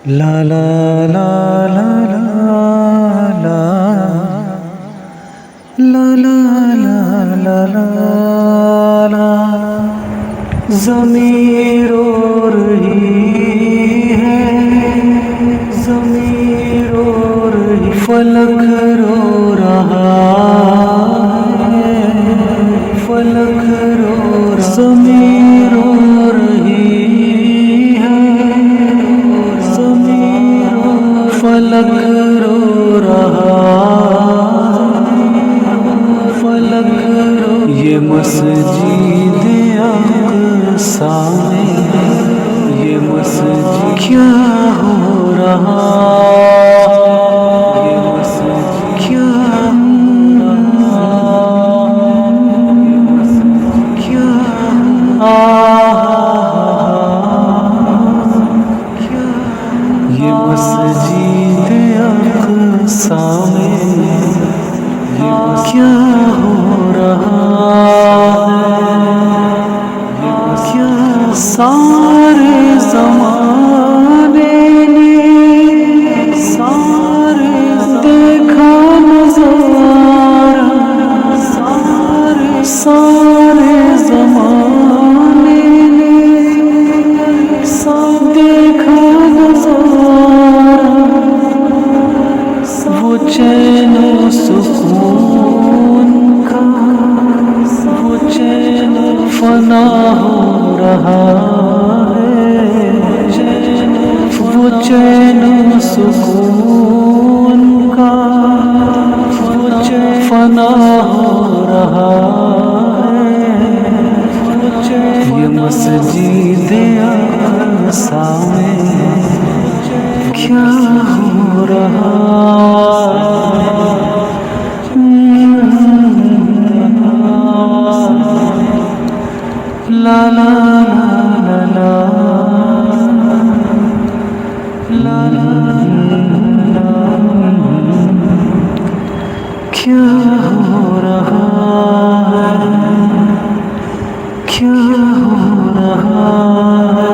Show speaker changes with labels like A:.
A: La la la la la la la la la la la ज़मीं रो रही है, ज़मीं रो रही, फलक रो रहा है, फलक रो रहा, ज़मीं रो रही है, ज़मीं रो, फलक रो रहा, फलक रो, ये मस्जिद अक़सा में, ये मस्जिद क्या हो रहा, ये मस्जिद क्या हो रहा, ये मस्जिद क्या क्या, ये मस्जिद अक़सा में ये क्या हो रहा है, क्या सारे ज़माने ने सारे देखा नज़ारा, सारे सारे ज़माने ने सब देखा नज़ारा, वो चैन सुकून का, वो चैन फना हो रहा है, वो चैन सुकून का, वो चैन फना हो रहा है, ये मस्जिद अक़सा में क्या हो रहा ला ला ला ला ला ला ला, क्या हो रहा है, क्या हो रहा है।